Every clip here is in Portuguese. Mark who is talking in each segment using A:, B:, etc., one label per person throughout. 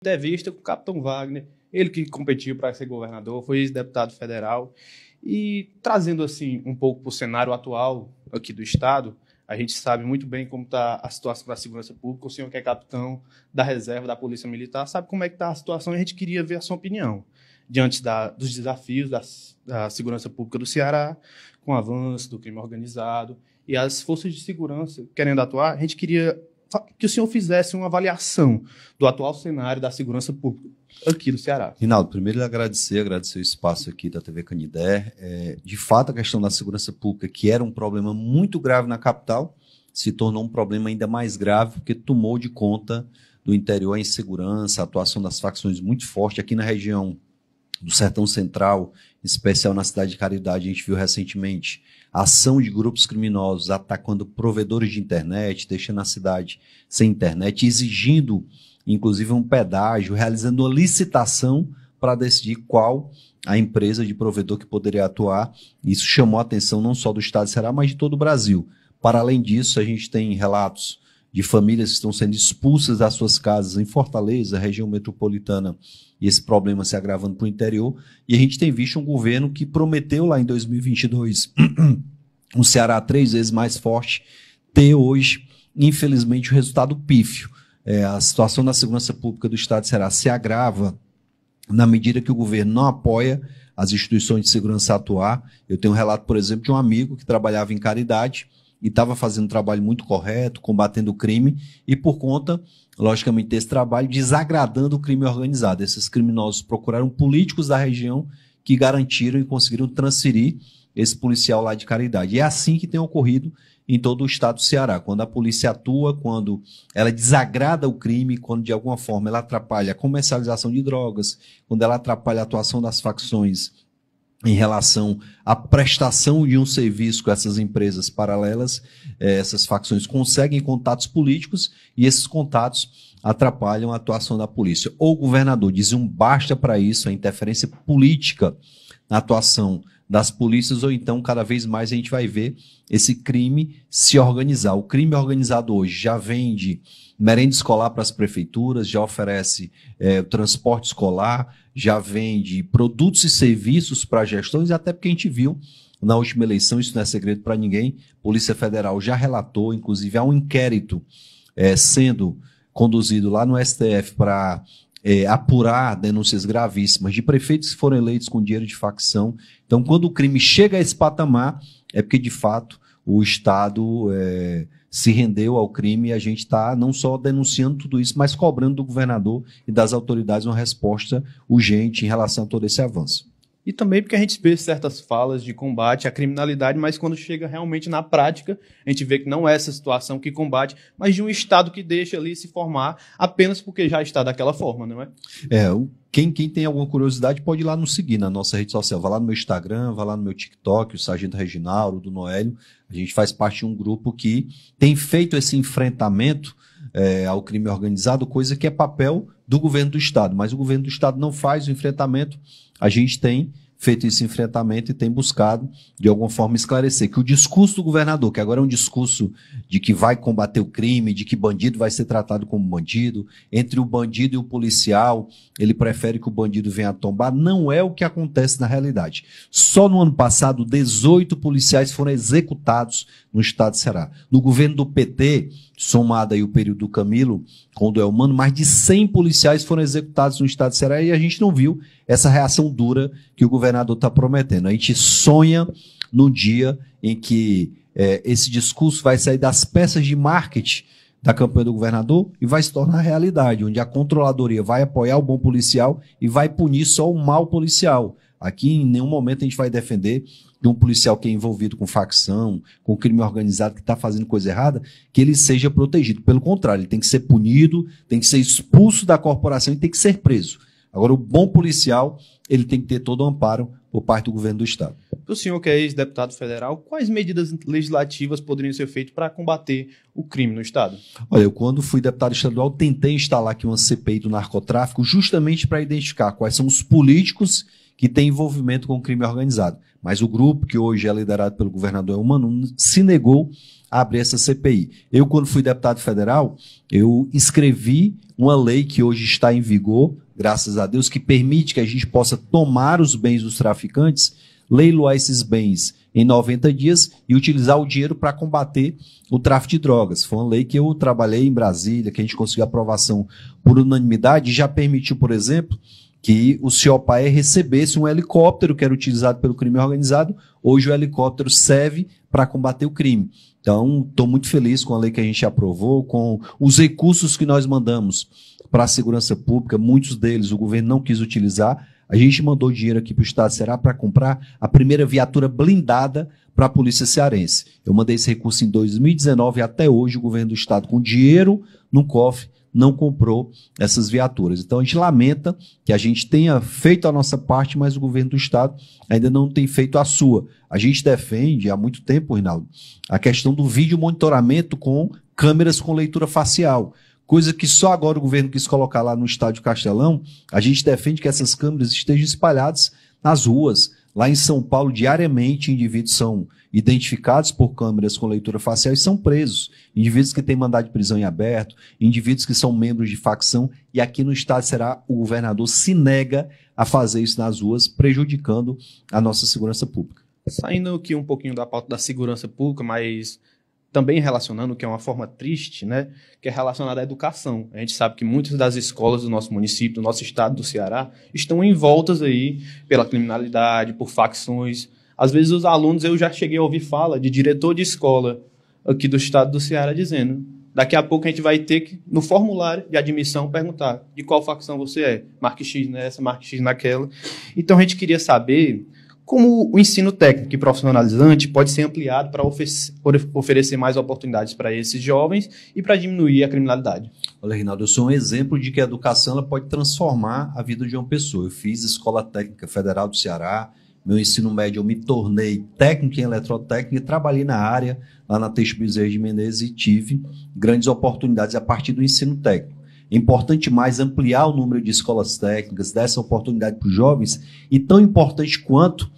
A: entrevista com o Capitão Wagner, ele que competiu para ser governador, foi ex-deputado federal, e trazendo assim um pouco para o cenário atual aqui do Estado, a gente sabe muito bem como está a situação da segurança pública, o senhor que é capitão da reserva da Polícia Militar sabe como é que está a situação e a gente queria ver a sua opinião diante dos desafios da segurança pública do Ceará, com o avanço do crime organizado e as forças de segurança querendo atuar, a gente queria que o senhor fizesse uma avaliação do atual cenário da segurança pública aqui do Ceará.
B: Rinaldo, primeiro agradecer o espaço aqui da TV Canidé. De fato, a questão da segurança pública, que era um problema muito grave na capital, se tornou um problema ainda mais grave, porque tomou de conta do interior a insegurança, a atuação das facções muito forte. Aqui na região do Sertão Central, em especial na cidade de Caridade, a gente viu recentemente a ação de grupos criminosos atacando provedores de internet, deixando a cidade sem internet, exigindo, inclusive, um pedágio, realizando uma licitação para decidir qual a empresa de provedor que poderia atuar. Isso chamou a atenção não só do estado de Ceará, mas de todo o Brasil. Para além disso, a gente tem relatos de famílias que estão sendo expulsas das suas casas em Fortaleza, região metropolitana, e esse problema se agravando para o interior. E a gente tem visto um governo que prometeu lá em 2022 um Ceará 3 vezes mais forte, ter hoje, infelizmente, o resultado pífio. A situação da segurança pública do estado de Ceará se agrava na medida que o governo não apoia as instituições de segurança a atuar. Eu tenho um relato, por exemplo, de um amigo que trabalhava em Caridade e estava fazendo um trabalho muito correto, combatendo o crime, e por conta, logicamente, desse trabalho, desagradando o crime organizado. Esses criminosos procuraram políticos da região que garantiram e conseguiram transferir esse policial lá de Caridade. E é assim que tem ocorrido em todo o estado do Ceará. Quando a polícia atua, quando ela desagrada o crime, quando de alguma forma ela atrapalha a comercialização de drogas, quando ela atrapalha a atuação das facções em relação à prestação de um serviço com essas empresas paralelas, essas facções conseguem contatos políticos e esses contatos atrapalham a atuação da polícia. Ou o governador diz um basta para isso, a interferência política na atuação das polícias, ou então cada vez mais a gente vai ver esse crime se organizar. O crime organizado hoje já vende merenda escolar para as prefeituras, já oferece transporte escolar, já vende produtos e serviços para gestões, até porque a gente viu na última eleição, isso não é segredo para ninguém, a Polícia Federal já relatou, inclusive há um inquérito sendo conduzido lá no STF para apurar denúncias gravíssimas de prefeitos que foram eleitos com dinheiro de facção. Então, quando o crime chega a esse patamar, é porque, de fato, o Estado se rendeu ao crime e a gente está não só denunciando tudo isso, mas cobrando do governador e das autoridades uma resposta urgente em relação a todo esse avanço.
A: E também porque a gente vê certas falas de combate à criminalidade, mas quando chega realmente na prática, a gente vê que não é essa situação que combate, mas de um Estado que deixa ali se formar apenas porque já está daquela forma, não é?
B: Quem tem alguma curiosidade pode ir lá nos seguir na nossa rede social. Vai lá no meu Instagram, vai lá no meu TikTok, o Sargento Reginaldo, do Noélio. A gente faz parte de um grupo que tem feito esse enfrentamento ao crime organizado, coisa que é papel do governo do Estado. Mas o governo do Estado não faz o enfrentamento. A gente tem feito esse enfrentamento e tem buscado, de alguma forma, esclarecer que o discurso do governador, que agora é um discurso de que vai combater o crime, de que bandido vai ser tratado como bandido, entre o bandido e o policial, ele prefere que o bandido venha a tombar, não é o que acontece na realidade. Só no ano passado, 18 policiais foram executados no estado de Ceará. No governo do PT, somado aí o período do Camilo com o do Elmano, mais de 100 policiais foram executados no estado de Ceará e a gente não viu essa reação dura que o governador está prometendo. A gente sonha no dia em que esse discurso vai sair das peças de marketing da campanha do governador e vai se tornar realidade, onde a controladoria vai apoiar o bom policial e vai punir só o mau policial. Aqui, em nenhum momento, a gente vai defender que um policial que é envolvido com facção, com crime organizado, que está fazendo coisa errada, que ele seja protegido. Pelo contrário, ele tem que ser punido, tem que ser expulso da corporação e tem que ser preso. Agora, o bom policial, ele tem que ter todo o amparo por parte do governo do Estado.
A: O senhor que é ex-deputado federal, quais medidas legislativas poderiam ser feitas para combater o crime no Estado?
B: Olha, eu quando fui deputado estadual, tentei instalar aqui uma CPI do narcotráfico justamente para identificar quais são os políticos que têm envolvimento com o crime organizado. Mas o grupo, que hoje é liderado pelo governador Elmano, se negou a abrir essa CPI. Eu, quando fui deputado federal, eu escrevi uma lei que hoje está em vigor, graças a Deus, que permite que a gente possa tomar os bens dos traficantes, leiloar esses bens em 90 dias e utilizar o dinheiro para combater o tráfico de drogas. Foi uma lei que eu trabalhei em Brasília, que a gente conseguiu aprovação por unanimidade e já permitiu, por exemplo, que o CIOPAE recebesse um helicóptero que era utilizado pelo crime organizado. Hoje o helicóptero serve para combater o crime. Então, estou muito feliz com a lei que a gente aprovou, com os recursos que nós mandamos para a segurança pública, muitos deles o governo não quis utilizar. A gente mandou dinheiro aqui para o Estado do Ceará para comprar a primeira viatura blindada para a Polícia Cearense. Eu mandei esse recurso em 2019 e até hoje o governo do Estado, com dinheiro no cofre, não comprou essas viaturas. Então a gente lamenta que a gente tenha feito a nossa parte, mas o governo do Estado ainda não tem feito a sua. A gente defende há muito tempo, Rinaldo, a questão do vídeo monitoramento com câmeras com leitura facial, coisa que só agora o governo quis colocar lá no Estádio Castelão. A gente defende que essas câmeras estejam espalhadas nas ruas. Lá em São Paulo, diariamente, indivíduos são identificados por câmeras com leitura facial e são presos. Indivíduos que têm mandado de prisão em aberto, indivíduos que são membros de facção, e aqui no estado será o governador se nega a fazer isso nas ruas, prejudicando a nossa segurança pública.
A: Saindo aqui um pouquinho da pauta da segurança pública, mas também relacionando, que é uma forma triste, né, que é relacionada à educação. A gente sabe que muitas das escolas do nosso município, do nosso estado do Ceará, estão envoltas aí pela criminalidade, por facções. Às vezes os alunos, eu já cheguei a ouvir fala de diretor de escola aqui do estado do Ceará dizendo: daqui a pouco a gente vai ter que, no formulário de admissão, perguntar de qual facção você é. Marque X nessa, marque X naquela. Então a gente queria saber como o ensino técnico e profissionalizante pode ser ampliado para oferecer mais oportunidades para esses jovens e para diminuir a criminalidade.
B: Olha, Rinaldo, eu sou um exemplo de que a educação ela pode transformar a vida de uma pessoa. Eu fiz Escola Técnica Federal do Ceará, meu ensino médio eu me tornei técnico em eletrotécnica e trabalhei na área, lá na Teixeira Bezerra de Menezes, e tive grandes oportunidades a partir do ensino técnico. É importante mais ampliar o número de escolas técnicas, dar essa oportunidade para os jovens, e tão importante quanto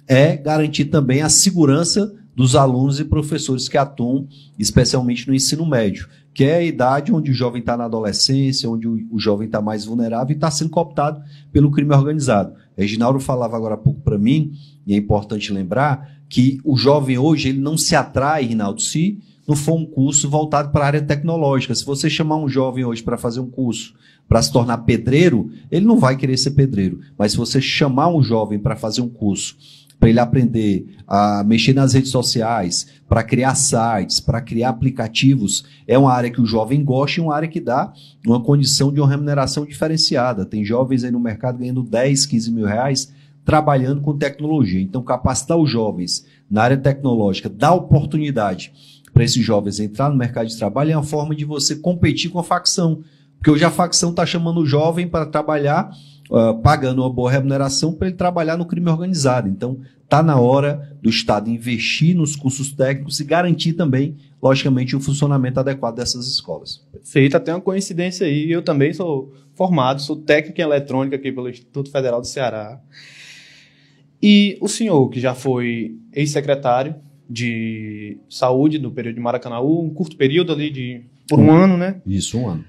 B: é garantir também a segurança dos alunos e professores que atuam, especialmente no ensino médio, que é a idade onde o jovem está na adolescência, onde o jovem está mais vulnerável e está sendo cooptado pelo crime organizado. Reginaldo falava agora há pouco para mim, e é importante lembrar, que o jovem hoje ele não se atrai, Rinaldo, se não for um curso voltado para a área tecnológica. Se você chamar um jovem hoje para fazer um curso para se tornar pedreiro, ele não vai querer ser pedreiro. Mas se você chamar um jovem para fazer um curso, para ele aprender a mexer nas redes sociais, para criar sites, para criar aplicativos, é uma área que o jovem gosta e uma área que dá uma condição de uma remuneração diferenciada. Tem jovens aí no mercado ganhando 10, 15 mil reais trabalhando com tecnologia. Então, capacitar os jovens na área tecnológica, dar oportunidade para esses jovens entrar no mercado de trabalho é uma forma de você competir com a facção. Porque hoje a facção está chamando o jovem para trabalhar, pagando uma boa remuneração para ele trabalhar no crime organizado. Então, está na hora do Estado investir nos cursos técnicos e garantir também, logicamente, o funcionamento adequado dessas escolas.
A: Perfeito, até uma coincidência aí. Eu também sou formado, sou técnico em eletrônica aqui pelo Instituto Federal do Ceará. E o senhor, que já foi ex-secretário de saúde no período de Maracanaú, um curto período ali por um ano, né?
B: Isso, um ano.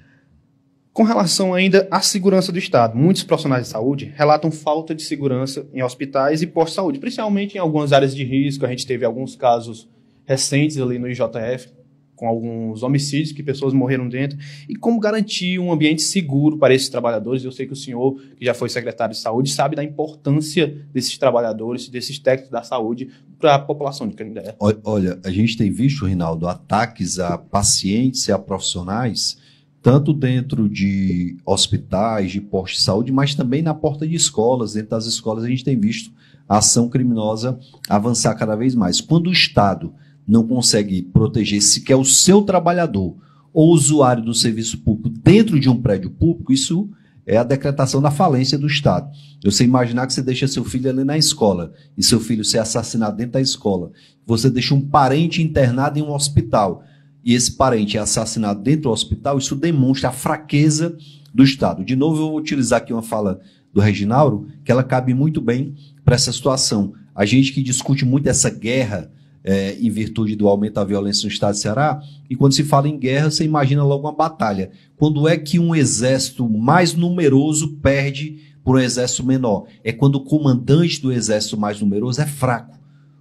A: Com relação ainda à segurança do Estado, muitos profissionais de saúde relatam falta de segurança em hospitais e postos de saúde, principalmente em algumas áreas de risco. A gente teve alguns casos recentes ali no IJF, com alguns homicídios que pessoas morreram dentro. E como garantir um ambiente seguro para esses trabalhadores? Eu sei que o senhor, que já foi secretário de saúde, sabe da importância desses trabalhadores, desses técnicos da saúde para a população de Canindé.
B: Olha, a gente tem visto, Rinaldo, ataques a pacientes e a profissionais, tanto dentro de hospitais, de postos de saúde, mas também na porta de escolas. Dentro das escolas a gente tem visto a ação criminosa avançar cada vez mais. Quando o Estado não consegue proteger sequer o seu trabalhador ou usuário do serviço público dentro de um prédio público, isso é a decretação da falência do Estado. Você imaginar que você deixa seu filho ali na escola e seu filho ser assassinado dentro da escola, você deixa um parente internado em um hospital e esse parente é assassinado dentro do hospital, isso demonstra a fraqueza do Estado. De novo, eu vou utilizar aqui uma fala do Reginaldo, que ela cabe muito bem para essa situação. A gente que discute muito essa guerra em virtude do aumento da violência no estado do Ceará, e quando se fala em guerra, você imagina logo uma batalha. Quando é que um exército mais numeroso perde por um exército menor? É quando o comandante do exército mais numeroso é fraco.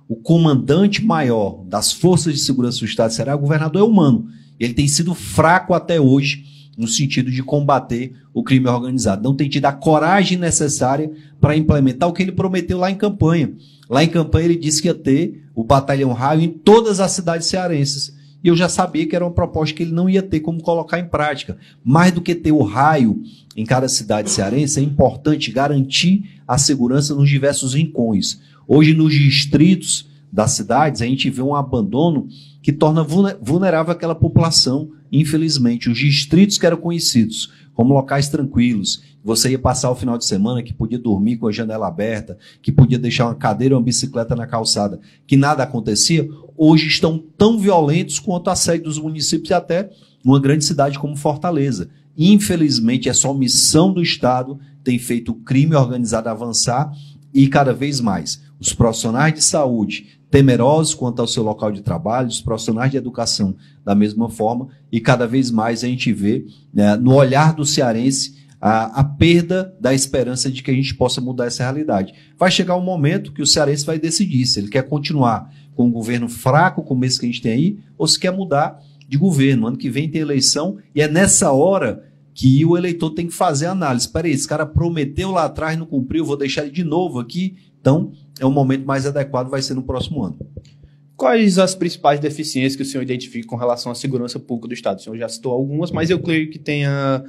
B: O comandante maior das forças de segurança do estado do Ceará, o governador, é humano. Ele tem sido fraco até hoje no sentido de combater o crime organizado. Não tem tido a coragem necessária para implementar o que ele prometeu lá em campanha. Lá em campanha ele disse que ia ter o batalhão raio em todas as cidades cearenses. E eu já sabia que era uma proposta que ele não ia ter como colocar em prática. Mais do que ter o raio em cada cidade cearense, é importante garantir a segurança nos diversos rincões. Hoje, nos distritos das cidades, a gente vê um abandono que torna vulnerável aquela população, infelizmente. Os distritos que eram conhecidos como locais tranquilos, você ia passar o final de semana, que podia dormir com a janela aberta, que podia deixar uma cadeira ou uma bicicleta na calçada, que nada acontecia, hoje estão tão violentos quanto a sede dos municípios e até uma grande cidade como Fortaleza. Infelizmente, essa omissão do Estado tem feito o crime organizado avançar e cada vez mais. Os profissionais de saúde temerosos quanto ao seu local de trabalho, os profissionais de educação da mesma forma, e cada vez mais a gente vê, né, no olhar do cearense a perda da esperança de que a gente possa mudar essa realidade. Vai chegar um momento que o cearense vai decidir se ele quer continuar com um governo fraco como esse que a gente tem aí, ou se quer mudar de governo. Ano que vem tem eleição e é nessa hora que o eleitor tem que fazer a análise. Espera aí, esse cara prometeu lá atrás, não cumpriu, vou deixar ele de novo aqui. Então, é um momento mais adequado, vai ser no próximo ano.
A: Quais as principais deficiências que o senhor identifica com relação à segurança pública do Estado? O senhor já citou algumas, mas eu creio que tenha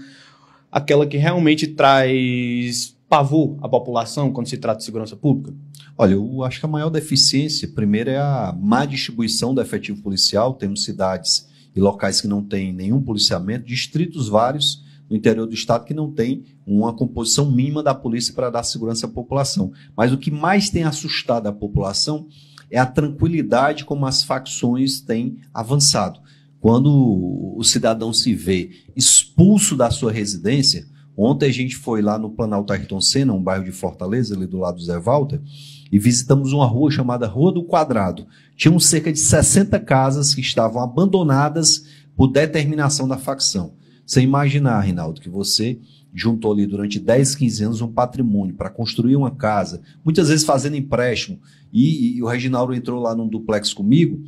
A: aquela que realmente traz pavor à população quando se trata de segurança pública.
B: Olha, eu acho que a maior deficiência, primeiro, é a má distribuição do efetivo policial. Temos cidades e locais que não têm nenhum policiamento, distritos vários no interior do estado que não tem uma composição mínima da polícia para dar segurança à população. Mas o que mais tem assustado a população é a tranquilidade como as facções têm avançado. Quando o cidadão se vê expulso da sua residência, ontem a gente foi lá no Planalto Ayrton Senna, um bairro de Fortaleza, ali do lado do Zé Walter, e visitamos uma rua chamada Rua do Quadrado. Tinham cerca de 60 casas que estavam abandonadas por determinação da facção. Você imaginar, Rinaldo, que você juntou ali durante 10, 15 anos um patrimônio para construir uma casa, muitas vezes fazendo empréstimo, e o Reginaldo entrou lá num duplex comigo,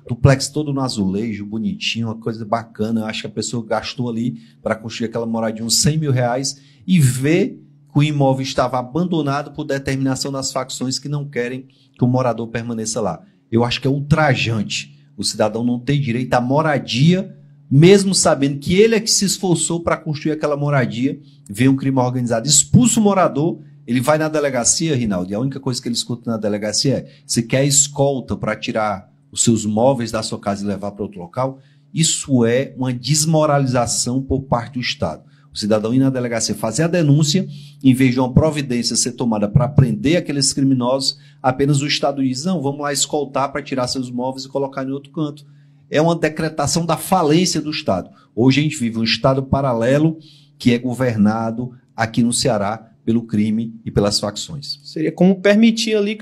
B: duplex todo no azulejo, bonitinho, uma coisa bacana. Eu acho que a pessoa gastou ali para construir aquela moradia uns 100 mil reais e vê que o imóvel estava abandonado por determinação das facções que não querem que o morador permaneça lá. Eu acho que é ultrajante. O cidadão não tem direito à moradia, mesmo sabendo que ele é que se esforçou para construir aquela moradia, vê um crime organizado, expulsa o morador, ele vai na delegacia, Rinaldo, e a única coisa que ele escuta na delegacia é: você quer escolta para tirar os seus móveis da sua casa e levar para outro local? Isso é uma desmoralização por parte do Estado. O cidadão ir na delegacia fazer a denúncia, em vez de uma providência ser tomada para prender aqueles criminosos, apenas o Estado diz: não, vamos lá escoltar para tirar seus móveis e colocar em outro canto. É uma decretação da falência do Estado. Hoje a gente vive um Estado paralelo que é governado aqui no Ceará pelo crime e pelas facções.
A: Seria como permitir ali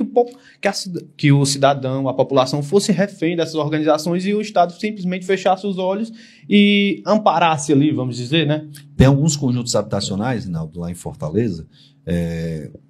A: que o cidadão, a população, fosse refém dessas organizações e o Estado simplesmente fechasse os olhos e amparasse ali, vamos dizer, né?
B: Tem alguns conjuntos habitacionais, Rinaldo, lá em Fortaleza,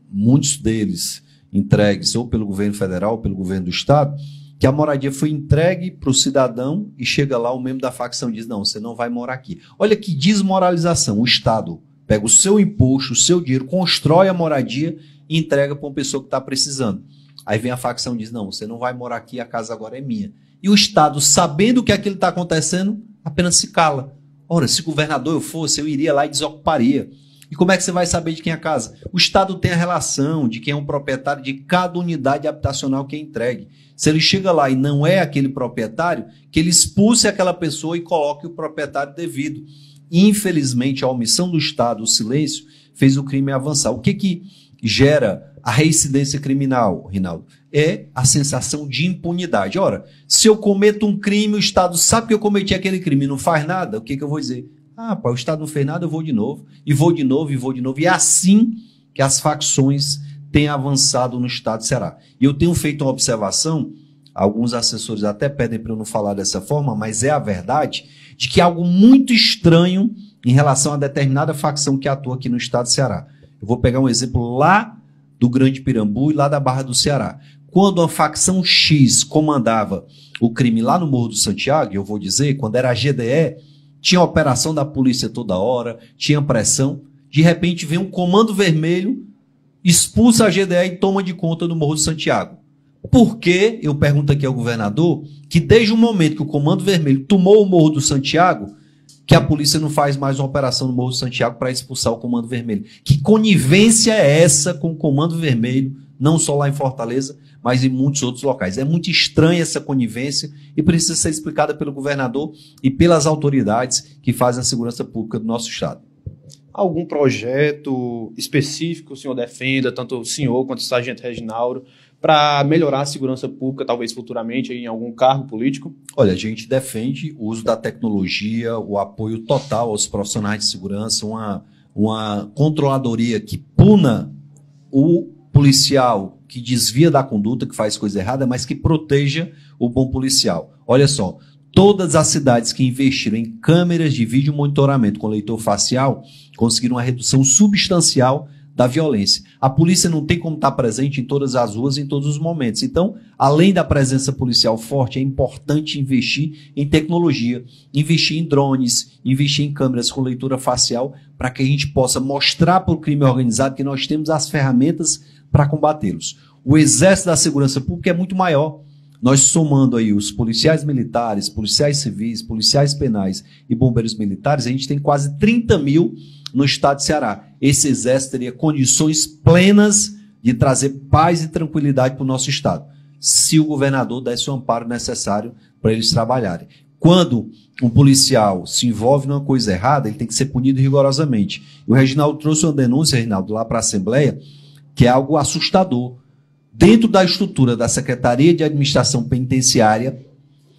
B: muitos deles entregues ou pelo governo federal ou pelo governo do Estado, que a moradia foi entregue para o cidadão e chega lá, o membro da facção diz: não, você não vai morar aqui. Olha que desmoralização. O Estado pega o seu imposto, o seu dinheiro, constrói a moradia e entrega para uma pessoa que está precisando. Aí vem a facção e diz: não, você não vai morar aqui, a casa agora é minha. E o Estado, sabendo que aquilo está acontecendo, apenas se cala. Ora, se governador eu fosse, eu iria lá e desocuparia. E como é que você vai saber de quem é a casa? O Estado tem a relação de quem é o proprietário de cada unidade habitacional que é entregue. Se ele chega lá e não é aquele proprietário, que ele expulse aquela pessoa e coloque o proprietário devido. Infelizmente, a omissão do Estado, o silêncio, fez o crime avançar. O que gera a reincidência criminal, Rinaldo? É a sensação de impunidade. Ora, se eu cometo um crime, o Estado sabe que eu cometi aquele crime e não faz nada, o que eu vou dizer? Ah, pá, o Estado não fez nada, eu vou de novo. E vou de novo, e vou de novo. E é assim que as facções têm avançado no Estado do Ceará. E eu tenho feito uma observação alguns assessores até pedem para eu não falar dessa forma, mas é a verdade, de que é algo muito estranho em relação a determinada facção que atua aqui no estado do Ceará. Eu vou pegar um exemplo lá do Grande Pirambu e lá da Barra do Ceará. Quando a facção X comandava o crime lá no Morro do Santiago, eu vou dizer, quando era a GDE, tinha operação da polícia toda hora, tinha pressão, de repente vem um comando vermelho, expulsa a GDE e toma de conta do Morro do Santiago. Por que, eu pergunto aqui ao governador, que desde o momento que o Comando Vermelho tomou o Morro do Santiago, que a polícia não faz mais uma operação no Morro do Santiago para expulsar o Comando Vermelho? Que conivência é essa com o Comando Vermelho, não só lá em Fortaleza, mas em muitos outros locais? É muito estranha essa conivência e precisa ser explicada pelo governador e pelas autoridades que fazem a segurança pública do nosso estado.
A: Algum projeto específico o senhor defenda, tanto o senhor quanto o sargento Reginaldo, para melhorar a segurança pública, talvez futuramente em algum cargo político?
B: Olha, a gente defende o uso da tecnologia, o apoio total aos profissionais de segurança, uma controladoria que puna o policial que desvia da conduta, que faz coisa errada, mas que proteja o bom policial. Olha só, todas as cidades que investiram em câmeras de vídeo monitoramento com leitor facial conseguiram uma redução substancial da violência. A polícia não tem como estar presente em todas as ruas, em todos os momentos. Então, além da presença policial forte, é importante investir em tecnologia, investir em drones, investir em câmeras com leitura facial, para que a gente possa mostrar para o crime organizado que nós temos as ferramentas para combatê-los. O exército da segurança pública é muito maior. Nós somando aí os policiais militares, policiais civis, policiais penais e bombeiros militares, a gente tem quase 30 mil no estado de Ceará. Esse exército teria condições plenas de trazer paz e tranquilidade para o nosso estado, se o governador desse o amparo necessário para eles trabalharem. Quando um policial se envolve numa coisa errada, ele tem que ser punido rigorosamente. O Reginaldo trouxe uma denúncia, Reginaldo, lá para a Assembleia, que é algo assustador. Dentro da estrutura da Secretaria de Administração Penitenciária,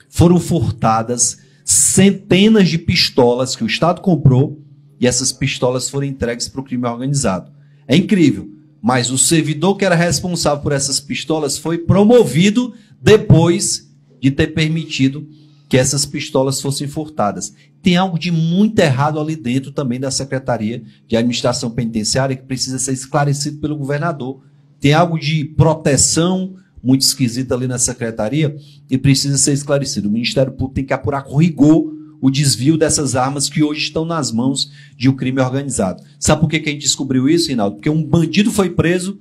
B: foram furtadas centenas de pistolas que o Estado comprou e essas pistolas foram entregues para o crime organizado. É incrível, mas o servidor que era responsável por essas pistolas foi promovido depois de ter permitido que essas pistolas fossem furtadas. Tem algo de muito errado ali dentro também da Secretaria de Administração Penitenciária que precisa ser esclarecido pelo governador. Tem algo de proteção muito esquisito ali na Secretaria e precisa ser esclarecido. O Ministério Público tem que apurar com rigor o desvio dessas armas que hoje estão nas mãos de um crime organizado. Sabe por que a gente descobriu isso, Reinaldo? Porque um bandido foi preso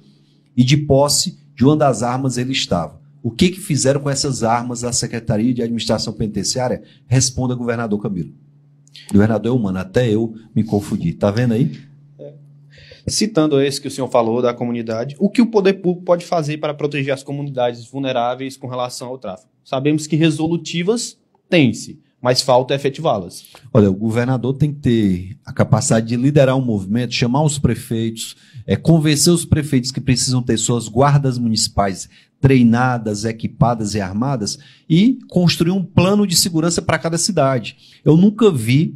B: e de posse de uma das armas ele estava. O que fizeram com essas armas da Secretaria de Administração Penitenciária? Responda, governador Camilo. O governador é humano, até eu me confundi. Tá vendo aí?
A: Citando esse que o senhor falou da comunidade, o que o poder público pode fazer para proteger as comunidades vulneráveis com relação ao tráfico? Sabemos que resolutivas tem-se, mas falta efetivá-las.
B: Olha, o governador tem que ter a capacidade de liderar um movimento, chamar os prefeitos, convencer os prefeitos que precisam ter suas guardas municipais treinadas, equipadas e armadas e construir um plano de segurança para cada cidade. Eu nunca vi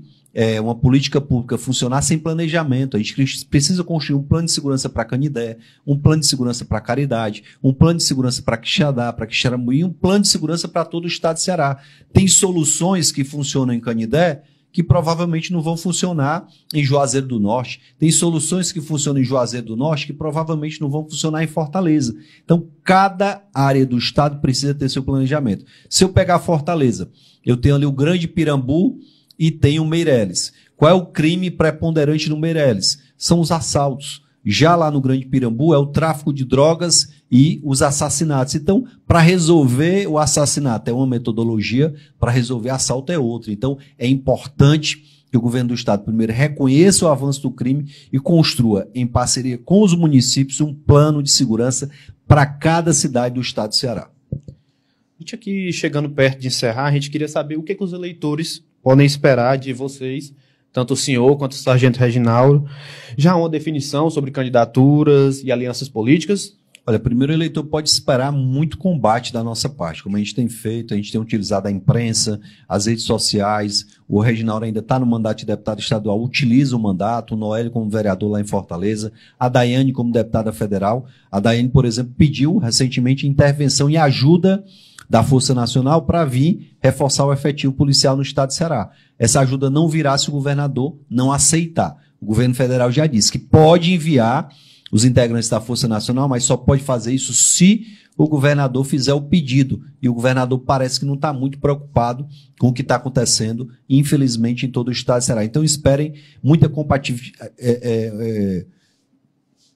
B: uma política pública funcionar sem planejamento. A gente precisa construir um plano de segurança para Canidé, um plano de segurança para Caridade, um plano de segurança para Quixadá, para Quixeramobim, um plano de segurança para todo o estado de Ceará. Tem soluções que funcionam em Canidé que provavelmente não vão funcionar em Juazeiro do Norte. Tem soluções que funcionam em Juazeiro do Norte que provavelmente não vão funcionar em Fortaleza. Então, cada área do estado precisa ter seu planejamento. Se eu pegar Fortaleza, eu tenho ali o Grande Pirambu e tem o Meireles. Qual é o crime preponderante no Meireles? São os assaltos. Já lá no Grande Pirambu é o tráfico de drogas e os assassinatos. Então, para resolver o assassinato é uma metodologia, para resolver assalto é outra. Então, é importante que o governo do estado primeiro reconheça o avanço do crime e construa, em parceria com os municípios, um plano de segurança para cada cidade do estado do Ceará.
A: A gente aqui, chegando perto de encerrar, a gente queria saber o que os eleitores podem esperar de vocês, tanto o senhor quanto o sargento Reginaldo. Já há uma definição sobre candidaturas e alianças políticas?
B: Olha, primeiro o eleitor pode esperar muito combate da nossa parte, como a gente tem feito, a gente tem utilizado a imprensa, as redes sociais, o Reginaldo ainda está no mandato de deputado estadual, utiliza o mandato, o Noélio como vereador lá em Fortaleza, a Daiane como deputada federal. A Daiane, por exemplo, pediu recentemente intervenção e ajuda da Força Nacional para vir reforçar o efetivo policial no estado de Ceará. Essa ajuda não virá se o governador não aceitar. O governo federal já disse que pode enviar os integrantes da Força Nacional, mas só pode fazer isso se o governador fizer o pedido. E o governador parece que não está muito preocupado com o que está acontecendo, infelizmente, em todo o estado de Ceará. Então, esperem muita compatibilidade.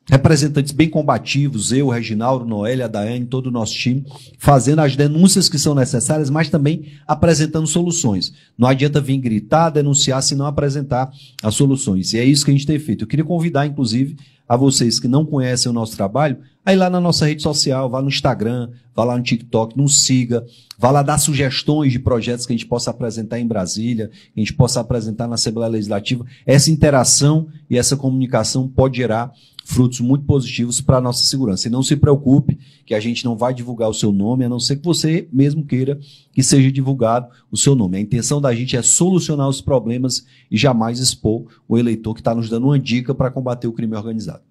B: Representantes bem combativos, eu, Reginaldo, Noélio, a Daiane, todo o nosso time, fazendo as denúncias que são necessárias, mas também apresentando soluções. Não adianta vir gritar, denunciar, se não apresentar as soluções. E é isso que a gente tem feito. Eu queria convidar, inclusive, a vocês que não conhecem o nosso trabalho, a ir lá na nossa rede social, vá no Instagram, vá lá no TikTok, nos siga, vá lá dar sugestões de projetos que a gente possa apresentar em Brasília, que a gente possa apresentar na Assembleia Legislativa. Essa interação e essa comunicação pode gerar frutos muito positivos para a nossa segurança. E não se preocupe que a gente não vai divulgar o seu nome, a não ser que você mesmo queira que seja divulgado o seu nome. A intenção da gente é solucionar os problemas e jamais expor o eleitor que está nos dando uma dica para combater o crime organizado.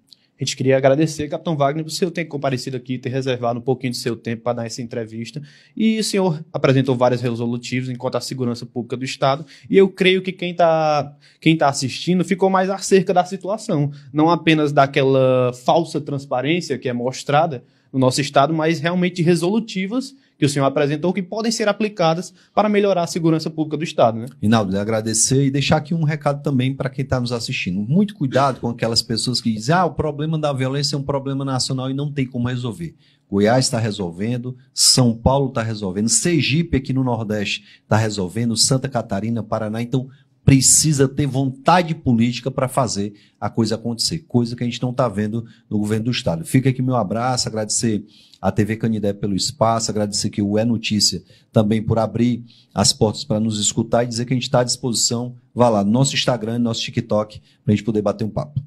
A: A gente queria agradecer, Capitão Wagner, por o senhor ter comparecido aqui, ter reservado um pouquinho do seu tempo para dar essa entrevista. E o senhor apresentou vários resolutivos enquanto a segurança pública do Estado. E eu creio que quem tá assistindo ficou mais acerca da situação. Não apenas daquela falsa transparência que é mostrada no nosso Estado, mas realmente resolutivas que o senhor apresentou que podem ser aplicadas para melhorar a segurança pública do Estado, né?
B: Rinaldo, agradecer e deixar aqui um recado também para quem está nos assistindo. Muito cuidado com aquelas pessoas que dizem o problema da violência é um problema nacional e não tem como resolver. Goiás está resolvendo, São Paulo está resolvendo, Sergipe aqui no Nordeste está resolvendo, Santa Catarina, Paraná. Então, precisa ter vontade política para fazer a coisa acontecer, coisa que a gente não está vendo no governo do Estado. Fica aqui meu abraço, agradecer a TV Canidé pelo espaço, agradecer que o É Notícia também por abrir as portas para nos escutar e dizer que a gente está à disposição. Vá lá no nosso Instagram, no nosso TikTok, para a gente poder bater um papo.